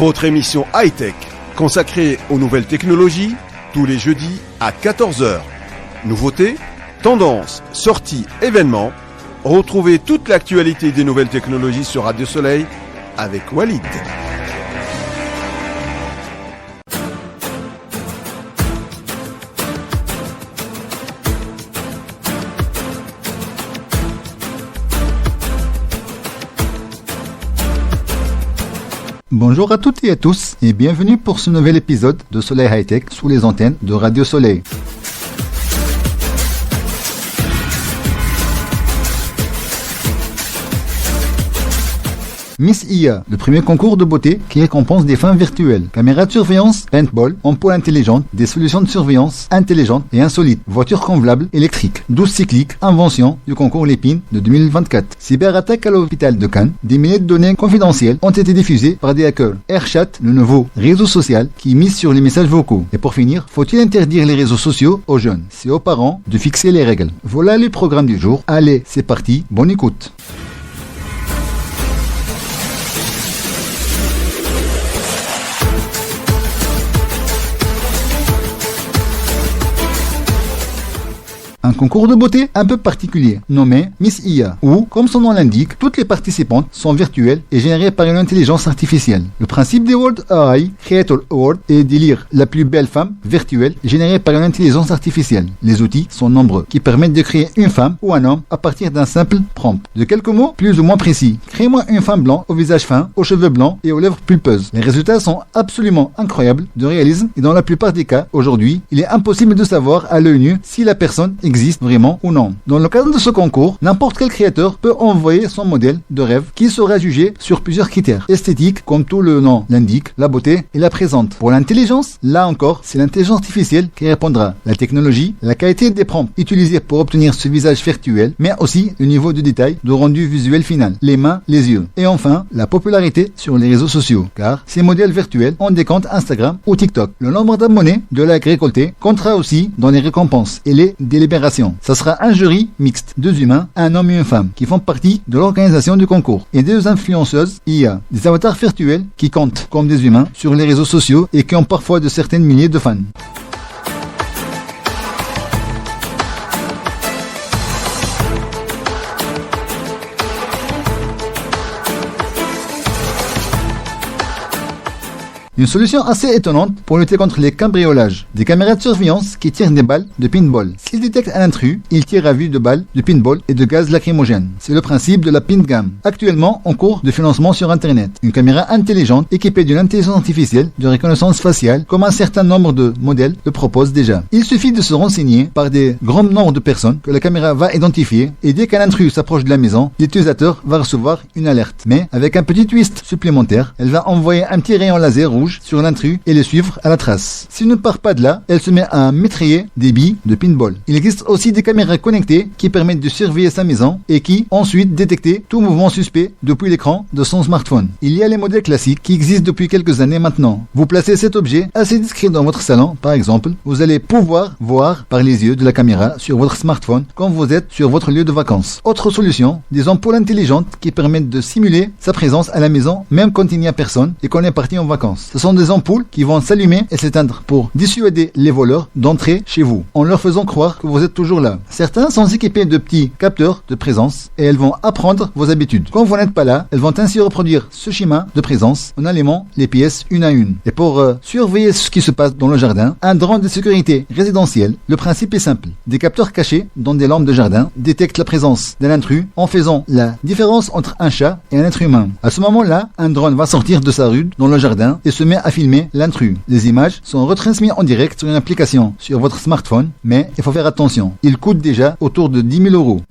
votre émission high-tech, consacrée aux nouvelles technologies, tous les jeudis à 14h. Nouveautés, tendances, sorties, événements. Retrouvez toute l'actualité des nouvelles technologies sur Radio Soleil avec Walid. Bonjour à toutes et à tous et bienvenue pour ce nouvel épisode de Soleil High-Tech sous les antennes de Radio Soleil. Miss IA, le premier concours de beauté qui récompense des femmes virtuelles. Caméra de surveillance, paintball, ampoule intelligente, des solutions de surveillance intelligentes et insolites, voitures convelables électriques, 12 cycliques, invention du concours Lépine de 2024. Cyberattaque à l'hôpital de Cannes, des milliers de données confidentielles ont été diffusées par des hackers. AirChat, le nouveau réseau social qui mise sur les messages vocaux. Et pour finir, faut-il interdire les réseaux sociaux aux jeunes? C'est aux parents de fixer les règles. Voilà le programme du jour. Allez, c'est parti, bonne écoute. Un concours de beauté un peu particulier, nommé Miss IA, où, comme son nom l'indique, toutes les participantes sont virtuelles et générées par une intelligence artificielle. Le principe des World AI Creator Award est d'élire la plus belle femme virtuelle générée par une intelligence artificielle. Les outils sont nombreux, qui permettent de créer une femme ou un homme à partir d'un simple prompt. De quelques mots plus ou moins précis. Créez-moi une femme blanche au visage fin, aux cheveux blancs et aux lèvres pulpeuses. Les résultats sont absolument incroyables de réalisme et dans la plupart des cas, aujourd'hui, il est impossible de savoir à l'œil nu si la personne existe vraiment ou non. Dans le cadre de ce concours, n'importe quel créateur peut envoyer son modèle de rêve qui sera jugé sur plusieurs critères. Esthétique, comme tout le nom l'indique, la beauté et la présente. Pour l'intelligence, là encore, c'est l'intelligence artificielle qui répondra. La technologie, la qualité des prompts utilisés pour obtenir ce visage virtuel, mais aussi le niveau de détail de rendu visuel final, les mains, les yeux. Et enfin, la popularité sur les réseaux sociaux, car ces modèles virtuels ont des comptes Instagram ou TikTok. Le nombre d'abonnés de la récolté comptera aussi dans les récompenses et les délibérations. Ça sera un jury mixte, 2 humains, un homme et une femme, qui font partie de l'organisation du concours, et 2 influenceuses IA, des avatars virtuels qui comptent comme des humains sur les réseaux sociaux et qui ont parfois de certaines milliers de fans. Une solution assez étonnante pour lutter contre les cambriolages. Des caméras de surveillance qui tirent des balles de pinball. S'ils détectent un intrus, ils tirent à vue de balles de pinball et de gaz lacrymogène. C'est le principe de la PinGam. Actuellement en cours de financement sur Internet. Une caméra intelligente équipée d'une intelligence artificielle de reconnaissance faciale, comme un certain nombre de modèles le proposent déjà. Il suffit de se renseigner par des grands nombres de personnes que la caméra va identifier et dès qu'un intrus s'approche de la maison, l'utilisateur va recevoir une alerte. Mais avec un petit twist supplémentaire, elle va envoyer un petit rayon laser rouge sur l'intrus et le suivre à la trace. S'il ne part pas de là, elle se met à métrailler des billes de pinball. Il existe aussi des caméras connectées qui permettent de surveiller sa maison et qui ensuite détectent tout mouvement suspect depuis l'écran de son smartphone. Il y a les modèles classiques qui existent depuis quelques années maintenant. Vous placez cet objet assez discret dans votre salon, par exemple, vous allez pouvoir voir par les yeux de la caméra sur votre smartphone quand vous êtes sur votre lieu de vacances. Autre solution, des ampoules intelligentes qui permettent de simuler sa présence à la maison même quand il n'y a personne et qu'on est parti en vacances. Ce sont des ampoules qui vont s'allumer et s'éteindre pour dissuader les voleurs d'entrer chez vous en leur faisant croire que vous êtes toujours là. Certains sont équipés de petits capteurs de présence et elles vont apprendre vos habitudes. Quand vous n'êtes pas là, elles vont ainsi reproduire ce schéma de présence en allumant les pièces une à une. Et pour surveiller ce qui se passe dans le jardin, un drone de sécurité résidentielle, le principe est simple. Des capteurs cachés dans des lampes de jardin détectent la présence d'un intrus en faisant la différence entre un chat et un être humain. À ce moment-là, un drone va sortir de sa rue dans le jardin et se met à filmer l'intrus. Les images sont retransmises en direct sur une application sur votre smartphone, mais il faut faire attention. Il coûte déjà autour de 10 000 €.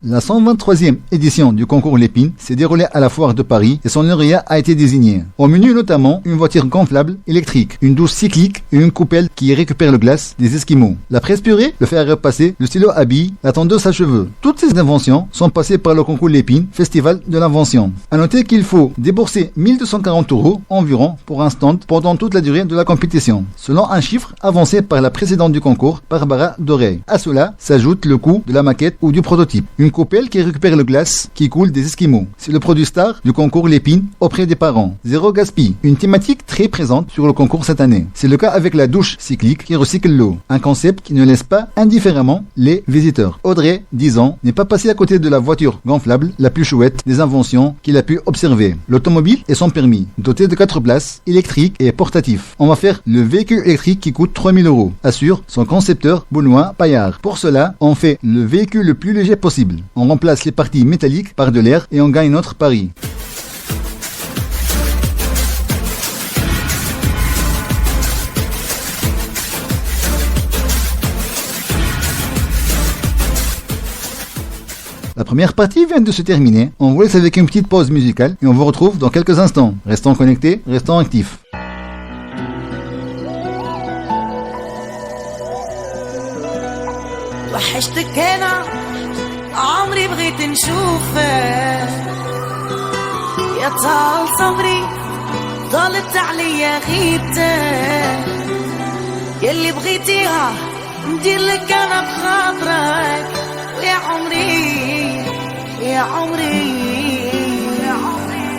La La 123e édition du concours Lépine s'est déroulée à la foire de Paris et son lauréat a été désigné. Au menu notamment une voiture gonflable électrique, une douche cyclique et une coupelle qui récupère le glace des Esquimaux. La presse purée, le fer à repasser, le stylo à billes, la tondeuse à cheveux. Toutes ces inventions sont passées par le concours Lépine, festival de l'invention. À noter qu'il faut débourser 1240 € environ pour un stand pendant toute la durée de la compétition, selon un chiffre avancé par la présidente du concours, Barbara Doré. À cela s'ajoute le coût de la maquette ou du prototype. Une coupelle qui récupère le glace qui coule des Esquimaux. C'est le produit star du concours Lépine auprès des parents. Zéro gaspille, une thématique très présente sur le concours cette année. C'est le cas avec la douche cyclique qui recycle l'eau. Un concept qui ne laisse pas indifféremment les visiteurs. Audrey, 10 ans, n'est pas passée à côté de la voiture gonflable la plus chouette des inventions qu'il a pu observer. L'automobile et son permis, doté de 4 places, électrique et portatif. On va faire le véhicule électrique qui coûte 3000 €, assure son concepteur Benoît Paillard. Pour cela, on fait le véhicule le plus léger possible. On remplace les parties métalliques par de l'air et on gagne notre pari. La première partie vient de se terminer. On vous laisse avec une petite pause musicale et on vous retrouve dans quelques instants. Restons connectés, restons actifs. وحشتك انا عمري بغيت نشوفك يا طال صبري طالت عليا غيبتك يلي بغيتيها ندير لك انا بخاطرك ويا عمري يا عمري يا عمري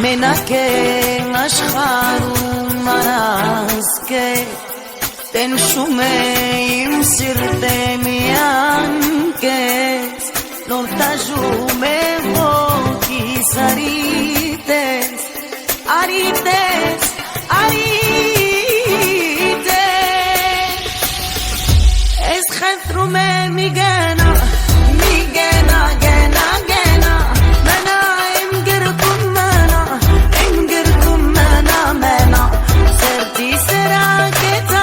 منك مشخر مراسك تنشومي مسيرتي ميانكس نورتاجومي فوقي ساريتس أريتس أريتس اسخثرو ما ميغانا ميغانا جانا جانا منا امجركم منا امجركم منا منا سرتي سراكتا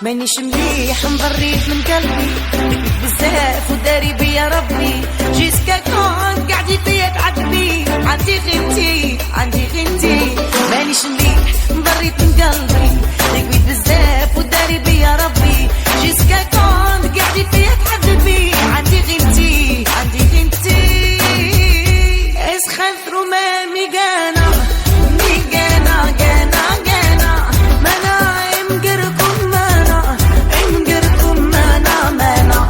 مانيش مليح مضريت من قلبي بزاف وداري بيا ربي جيسكا كون قاعدي فيا تعذبي عندي غنتي عندي غنتي مانيش مليح مضريت من قلبي ركبيت بزاف وداري بيا ربي جيسكا كون قاعدي فيا تعذبي عندي غنتي عندي غنتي اسخن ثروما ميغانا ميغانا جانا جانا مانا امقركم مانا امقركم مانا مانا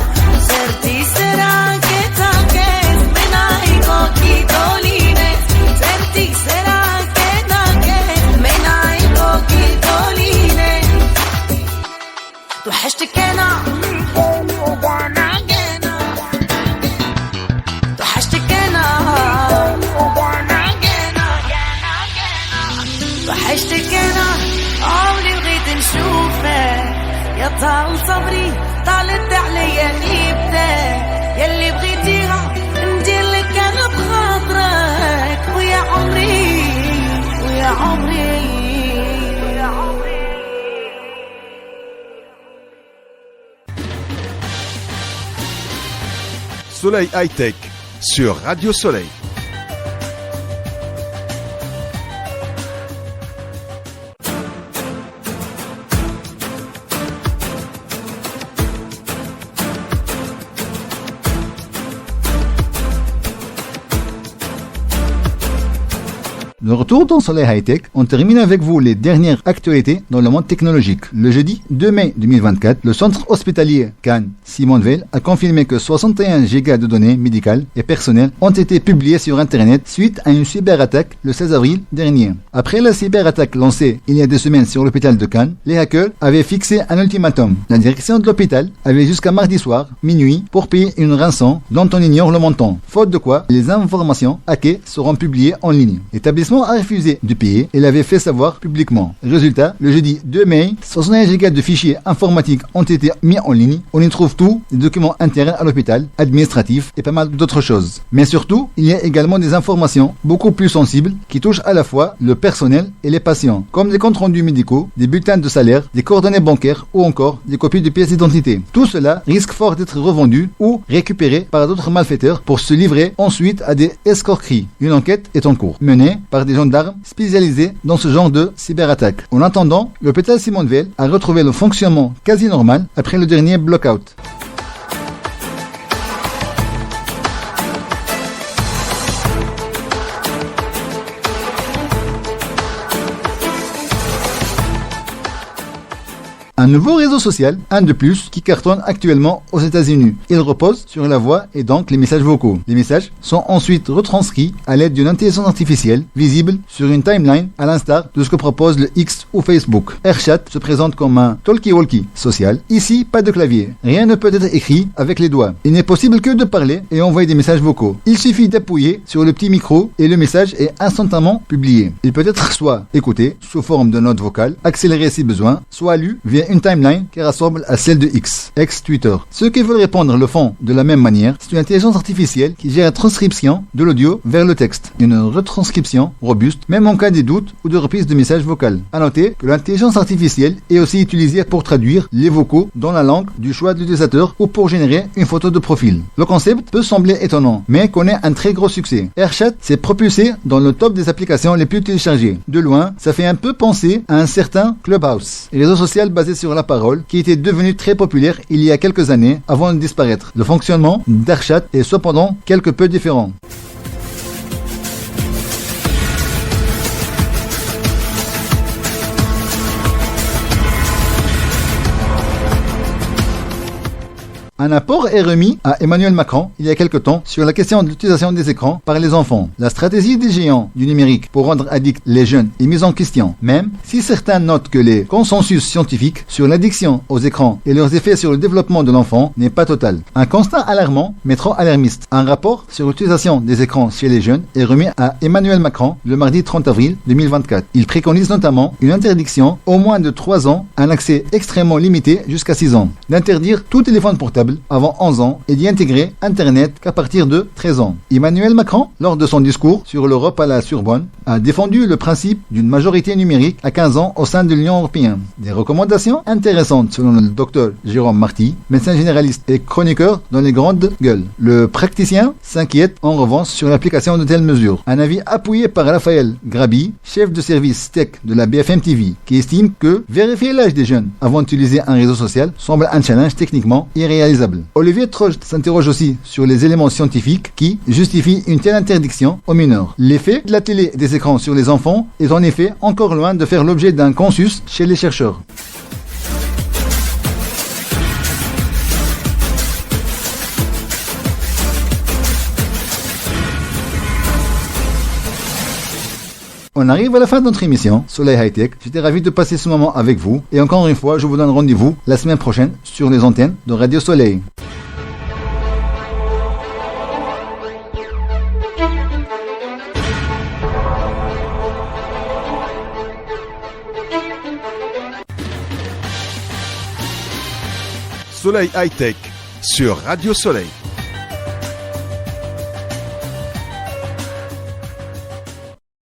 سرتي سراكتا كيس منا ايكوكي دولينس سرتي سراكتا كيس منا ايكوكي دولينس توحشتك انا وانا جانا توحشتك انا وحشتك انا عمري بغيت نشوفك يا طال صبري طالت عليا غيبتك يلي بغيتيها ندير لك انا بخاطرك ويا عمري ويا عمري ويا عمري Soleil High-Tech sur Radio Soleil. De retour dans Soleil High-Tech, on termine avec vous les dernières actualités dans le monde technologique. Le jeudi 2 mai 2024, le centre hospitalier Cannes-Simone Veil a confirmé que 61 gigas de données médicales et personnelles ont été publiées sur Internet suite à une cyberattaque le 16 avril dernier. Après la cyberattaque lancée il y a 2 semaines sur l'hôpital de Cannes, les hackers avaient fixé un ultimatum. La direction de l'hôpital avait jusqu'à mardi soir, minuit, pour payer une rançon dont on ignore le montant. Faute de quoi, les informations hackées seront publiées en ligne. L'établissement a refusé de payer et l'avait fait savoir publiquement. Résultat, le jeudi 2 mai, 61 gigas de fichiers informatiques ont été mis en ligne. On y trouve tous les documents internes à l'hôpital, administratifs et pas mal d'autres choses. Mais surtout, il y a également des informations beaucoup plus sensibles qui touchent à la fois le personnel et les patients, comme des comptes rendus médicaux, des bulletins de salaire, des coordonnées bancaires ou encore des copies de pièces d'identité. Tout cela risque fort d'être revendu ou récupéré par d'autres malfaiteurs pour se livrer ensuite à des escroqueries. Une enquête est en cours, menée par des gendarmes spécialisés dans ce genre de cyberattaque. En attendant, l'hôpital Simone Veil a retrouvé le fonctionnement quasi normal après le dernier blockout. Un nouveau réseau social, un de plus, qui cartonne actuellement aux États-Unis. Il repose sur la voix et donc les messages vocaux. Les messages sont ensuite retranscrits à l'aide d'une intelligence artificielle visible sur une timeline à l'instar de ce que propose le X ou Facebook. AirChat se présente comme un talkie-walkie social. Ici, pas de clavier. Rien ne peut être écrit avec les doigts. Il n'est possible que de parler et envoyer des messages vocaux. Il suffit d'appuyer sur le petit micro et le message est instantanément publié. Il peut être soit écouté sous forme de note vocale, accéléré si besoin, soit lu via une timeline qui ressemble à celle de X, ex-Twitter. Ceux qui veulent répondre le font de la même manière. C'est une intelligence artificielle qui gère la transcription de l'audio vers le texte. Une retranscription robuste, même en cas de doute ou de reprise de message vocal. À noter que l'intelligence artificielle est aussi utilisée pour traduire les vocaux dans la langue du choix de l'utilisateur ou pour générer une photo de profil. Le concept peut sembler étonnant, mais connaît un très gros succès. AirChat s'est propulsé dans le top des applications les plus téléchargées. De loin, ça fait un peu penser à un certain Clubhouse, réseau social basé sur la parole qui était devenu très populaire il y a quelques années avant de disparaître. Le fonctionnement d'AirChat est cependant quelque peu différent. Un apport est remis à Emmanuel Macron il y a quelque temps sur la question de l'utilisation des écrans par les enfants. La stratégie des géants du numérique pour rendre addicts les jeunes est mise en question, même si certains notent que les consensus scientifiques sur l'addiction aux écrans et leurs effets sur le développement de l'enfant n'est pas total. Un constat alarmant mais trop alarmiste. Un rapport sur l'utilisation des écrans chez les jeunes est remis à Emmanuel Macron le mardi 30 avril 2024. Il préconise notamment une interdiction au moins de 3 ans, un accès extrêmement limité jusqu'à 6 ans, d'interdire tout téléphone portable avant 11 ans et d'y intégrer Internet qu'à partir de 13 ans. Emmanuel Macron, lors de son discours sur l'Europe à la Sorbonne, a défendu le principe d'une majorité numérique à 15 ans au sein de l'Union européenne. Des recommandations intéressantes selon le docteur Jérôme Marty, médecin généraliste et chroniqueur dans les grandes gueules. Le praticien s'inquiète en revanche sur l'application de telles mesures. Un avis appuyé par Raphaël Grabi, chef de service tech de la BFM TV, qui estime que vérifier l'âge des jeunes avant d'utiliser un réseau social semble un challenge techniquement irréalisable. Olivier Troche s'interroge aussi sur les éléments scientifiques qui justifient une telle interdiction aux mineurs. L'effet de la télé et des écrans sur les enfants est en effet encore loin de faire l'objet d'un consensus chez les chercheurs. On arrive à la fin de notre émission Soleil High-Tech. J'étais ravi de passer ce moment avec vous. Et encore une fois, je vous donne rendez-vous la semaine prochaine sur les antennes de Radio Soleil. Soleil High-Tech sur Radio Soleil.